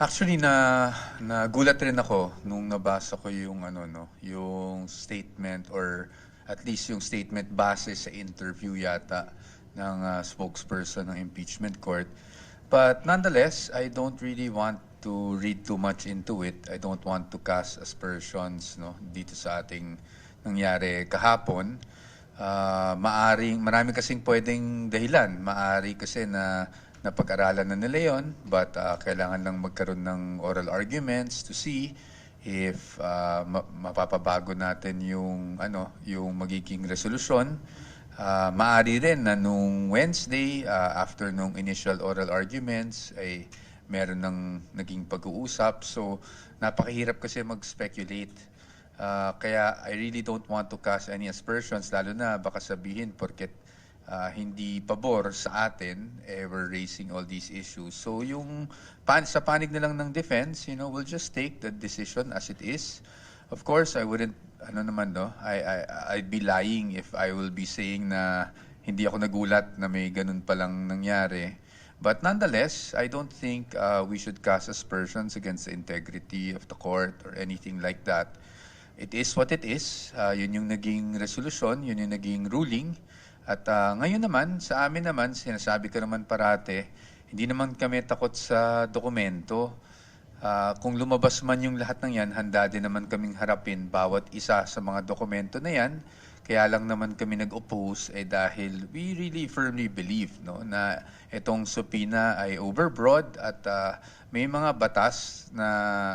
Actually, nagulat rin ako nung nabasa ko yung yung statement, or at least yung statement base sa interview yata ng spokesperson ng impeachment court. But nonetheless, I don't really want to read too much into it. I don't want to cast aspersions dito sa ating nangyari kahapon. Marami kasing pwedeng dahilan. Maari kasi na napag-aralan na nila yon, but kailangan lang magkaroon ng oral arguments to see if mapapabago natin yung magiging resolusyon. Maari rin na nung Wednesday, after nung initial oral arguments, ay meron ng naging pag-uusap. So, napakahirap kasi mag-speculate. Kaya I really don't want to cast any aspersions, lalo na baka sabihin porket hindi pabor sa atin, we're raising all these issues. So yung sa panig na lang ng defense, we'll just take the decision as it is. Of course, I wouldn't, I'd be lying if I will be saying na hindi ako nagulat na may ganun palang nangyari. But nonetheless, I don't think we should cast aspersions against the integrity of the court or anything like that. It is what it is. Yun yung naging resolution, yun yung naging ruling. At ngayon naman, sa amin naman, sinasabi ko naman parate, hindi naman kami takot sa dokumento. Kung lumabas man yung lahat ng yan, handa din naman kaming harapin bawat isa sa mga dokumento na yan. Kaya lang naman kami nag-oppose dahil we really firmly believe na itong subpoena ay overbroad at may mga batas na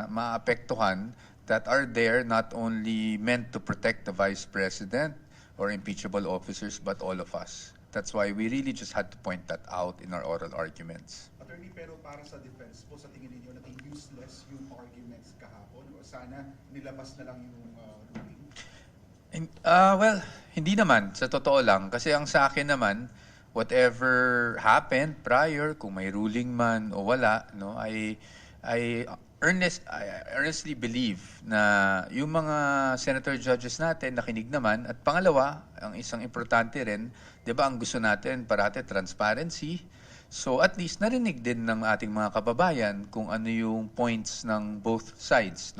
maapektuhan that are there not only meant to protect the Vice President or impeachable officers, but all of us. That's why we really just had to point that out in our oral arguments. Attorney, pero para sa defense po, sa tingin ninyo, naging useless yung arguments kahapon? O sana nilabas na lang yung ruling? Well, hindi naman. Sa totoo lang. Kasi ang sa akin naman, whatever happened prior, kung may ruling man o wala, I earnestly believe na yung mga senator judges natin nakinig naman. At pangalawa, ang isang importante rin, 'di ba, ang gusto natin parate transparency. So at least narinig din ng ating mga kababayan kung ano yung points ng both sides,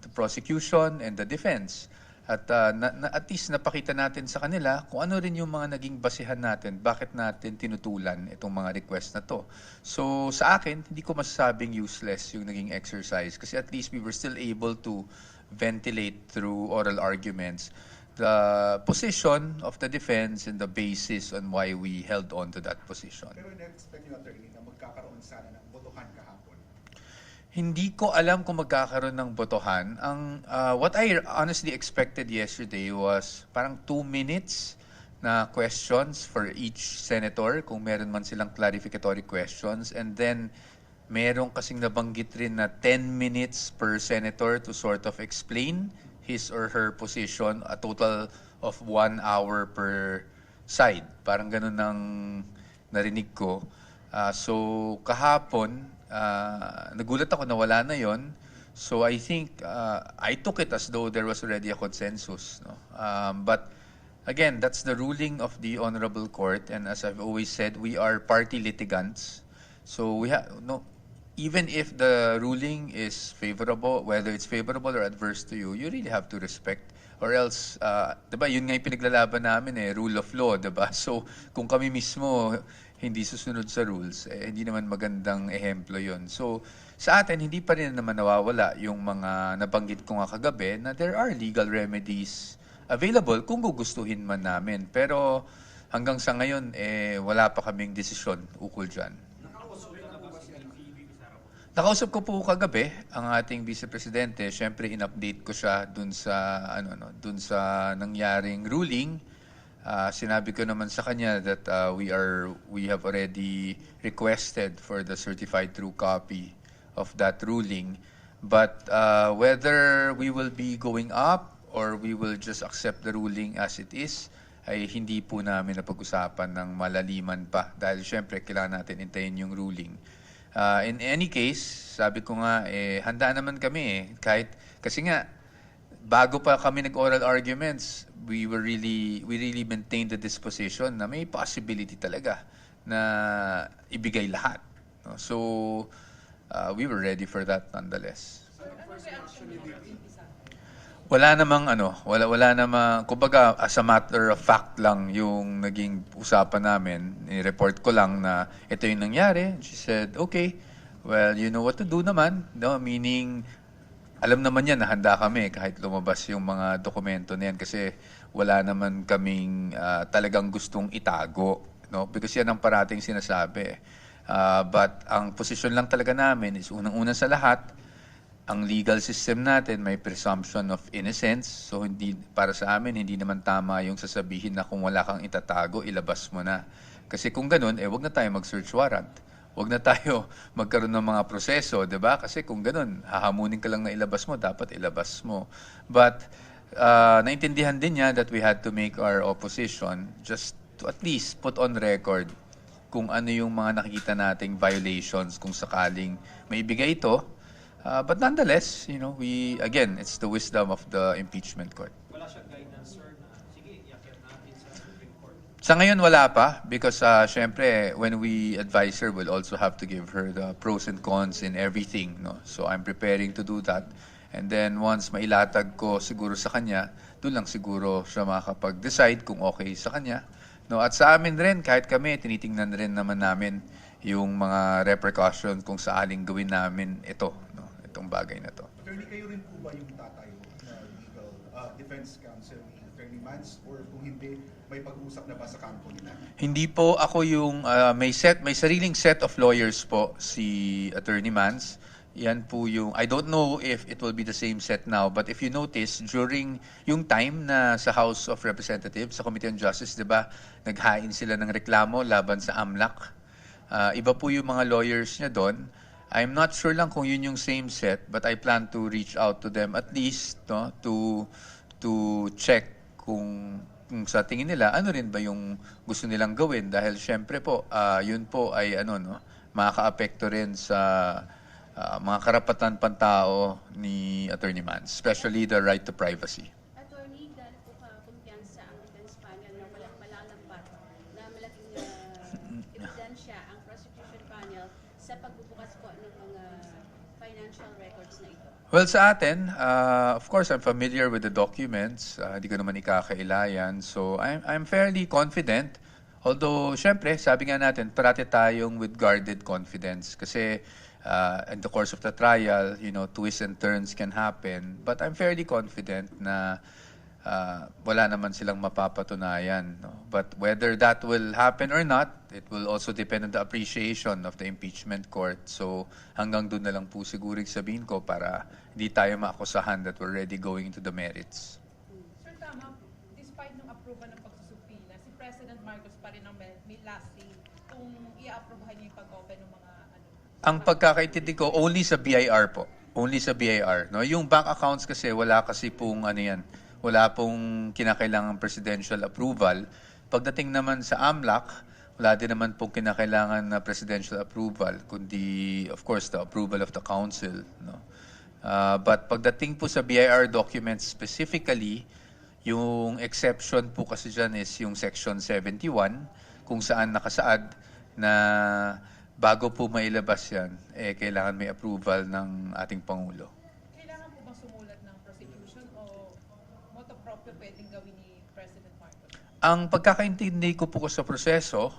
the prosecution and the defense. At at least napakita natin sa kanila kung ano rin yung mga naging basihan natin, bakit natin tinutulan itong mga request na to. So sa akin, hindi ko masasabing useless yung naging exercise kasi at least we were still able to ventilate through oral arguments the position of the defense and the basis on why we held on to that position. Pero in-expect nyo, attorney, na magkakaroon sana ng botohan kahapon? Hindi ko alam kung magkakaroon ng botohan. What I honestly expected yesterday was parang 2 minutes na questions for each senator, kung meron man silang clarificatory questions. And then, meron kasing nabanggit rin na 10 minutes per senator to sort of explain his or her position, a total of 1 hour per side. Parang ganun ang narinig ko. So, kahapon, nagulat ako na wala na yon. So I think I took it as though there was already a consensus. But again, that's the ruling of the Honorable Court, and as I've always said, we are party litigants. So we have even if the ruling is favorable, whether it's favorable or adverse to you, you really have to respect. Or else, diba, yun nga yung pinaglalaban namin rule of law, diba? So kung kami mismo hindi susunod sa rules, hindi naman magandang ehemplo yon. So, sa atin, hindi pa rin naman nawawala yung mga nabanggit ko nga kagabi na there are legal remedies available kung gugustuhin man namin. Pero hanggang sa ngayon, wala pa kaming desisyon ukol dyan. Nakausap ko po kagabi ang ating Vice Presidente. Siyempre, in-update ko siya dun sa, dun sa nangyaring ruling. Sinabi ko naman sa kanya that we have already requested for the certified true copy of that ruling. But whether we will be going up or we will just accept the ruling as it is, ay hindi po namin napag-usapan ng malaliman pa. Dahil syempre, kailangan natin hintayin yung ruling. In any case, sabi ko nga, handa naman kami kasi nga, bago pa kami nag-oral arguments, we really maintained the disposition na may possibility talaga na ibigay lahat. So, we were ready for that nonetheless. Sir, anong reaction ni VP? Wala wala namang, kumbaga as a matter of fact lang yung naging usapan namin. I-report ko lang na ito yung nangyari. She said, okay, well, you know what to do naman. No? Meaning, alam naman yan na handa kami kahit lumabas yung mga dokumento na yan kasi wala naman kaming talagang gustong itago. No? Because yan ang parating sinasabi. But ang posisyon lang talaga namin is unang-una sa lahat, ang legal system natin may presumption of innocence. So hindi, para sa amin hindi naman tama yung sasabihin na kung wala kang itatago, ilabas mo na. Kasi kung ganun, wag na tayo mag-search warrant. Wag na tayo magkaroon ng mga proseso, 'di ba? Kasi kung ganun, hahamunin ka lang na ilabas mo, dapat ilabas mo. But naintindihan din niya that we had to make our opposition just to at least put on record kung ano yung mga nakikita nating violations kung sakaling may ibigay ito. But nonetheless, you know, it's the wisdom of the impeachment court. Wala siyang guidance, sir, na sige, iakyat natin sa Supreme Court. Sa ngayon wala pa because syempre when we advise her, we'll also have to give her the pros and cons in everything, no? So I'm preparing to do that. And then once mailatag ko siguro sa kanya, doon lang siguro siya makakapag-decide kung okay sa kanya. No, at sa amin rin, kahit kami, tinitingnan rin naman namin yung mga repercussions kung saaling gawin namin ito, no, itong bagay na to. Attorney, kayo rin po ba yung tatayo na legal defense counsel ni Attorney Mans? Or kung hindi, may pag-uusap na ba sa kampo nila? Hindi po ako yung may sariling set of lawyers po si Attorney Mans. Yan po yung, I don't know if it will be the same set now, but if you notice, during yung time na sa House of Representatives, sa Committee on Justice, di ba, naghain sila ng reklamo laban sa AMLAC. Iba po yung mga lawyers niya doon. I'm not sure lang kung yun yung same set, but I plan to reach out to them at least, no, to check kung sa tingin nila, ano rin ba yung gusto nilang gawin. Dahil syempre po, yun po ay makaka-apekto rin sa mga karapatan pantao ni Attorney Mans, especially the right to privacy. Attorney, gaano po kumpiyansa ang defense panel na walang malalambat na malaking ebidensya ang prosecution panel sa pagbubukas po ng mga financial records na ito? Well, sa atin, of course, I'm familiar with the documents. Hindi ko naman ikakailayan. So, I'm fairly confident. Although, syempre, sabi nga natin, parati tayong with guarded confidence. Kasi, in the course of the trial, you know, twists and turns can happen. But I'm fairly confident na wala naman silang mapapatunayan. No? But whether that will happen or not, it will also depend on the appreciation of the impeachment court. So hanggang doon na lang po siguro sabihin ko para hindi tayo maakusahan that we're already going into the merits. Sir, tama, despite ng approval ng pagsusupina, si President Marcos pa rin ang may last say kung i-approvehan niya yung pag-open ng mga Ang pagkakaintindi ko, only sa BIR po. Only sa BIR. No? Yung bank accounts kasi, wala kasi pong wala pong kinakailangan presidential approval. Pagdating naman sa AMLAC, wala din naman pong kinakailangan na presidential approval, kundi, of course, the approval of the council. No? But pagdating po sa BIR documents specifically, yung exception po kasi dyan is yung Section 71, kung saan nakasaad na bago po mailabas yan, kailangan may approval ng ating Pangulo. Kailangan po bang sumulat ng prosecution o motu proprio pwedeng gawin ni President Marcos? Ang pagkakaintindi ko po sa proseso,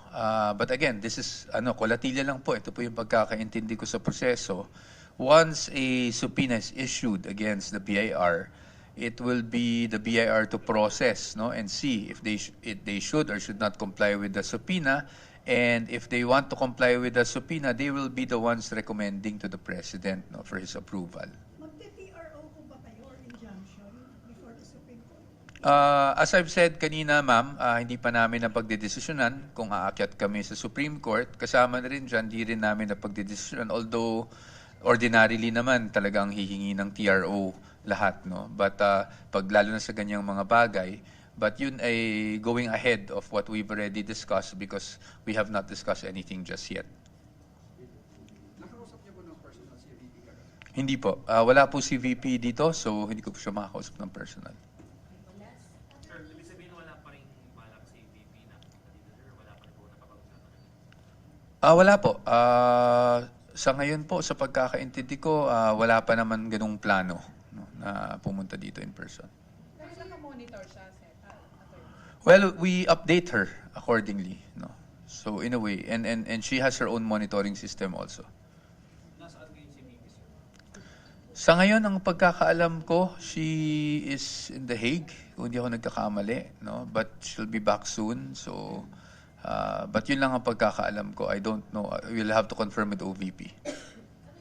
but again, this is, kolatilya lang po. Ito po yung pagkakaintindi ko sa proseso. Once a subpoena is issued against the BIR, it will be the BIR to process, no, and see if they should or should not comply with the subpoena. And if they want to comply with the subpoena, they will be the ones recommending to the President, no, for his approval. Magte-TRO po ba kayo or injunction before the Supreme Court? As I've said kanina, ma'am, hindi pa namin napagdedesisyonan kung aakyat kami sa Supreme Court. Kasama na rin dyan, di rin namin napagdedesisyonan. Although, ordinarily naman talagang hihingi ng TRO lahat, no? But pag lalo na sa ganyang mga bagay, but yun ay going ahead of what we've already discussed because we have not discussed anything just yet. Nakausap niyo po ng personal si VP kagabi? Hindi po. Wala po si VP dito, so hindi ko po siya makakausap ng personal. Sir, ibig sabihin wala pa rin balak si VP na pumunta dito, sir? Wala pa rin po napapag-usapan? Wala po. Sa ngayon po, sa pagkakaintindi ko, wala pa naman ganung plano, no, na pumunta dito in person. Pero naka-monitor siya, attorney. Well, we update her accordingly, no. So in a way, and she has her own monitoring system also. Nasaan ngayon si Mimi, sir? Sa ngayon, ang pagkakaalam ko, she is in The Hague, kung hindi ako nagkakamali, no? But she'll be back soon, so but yun lang ang pagkakaalam ko. I don't know. We'll have to confirm with OVP.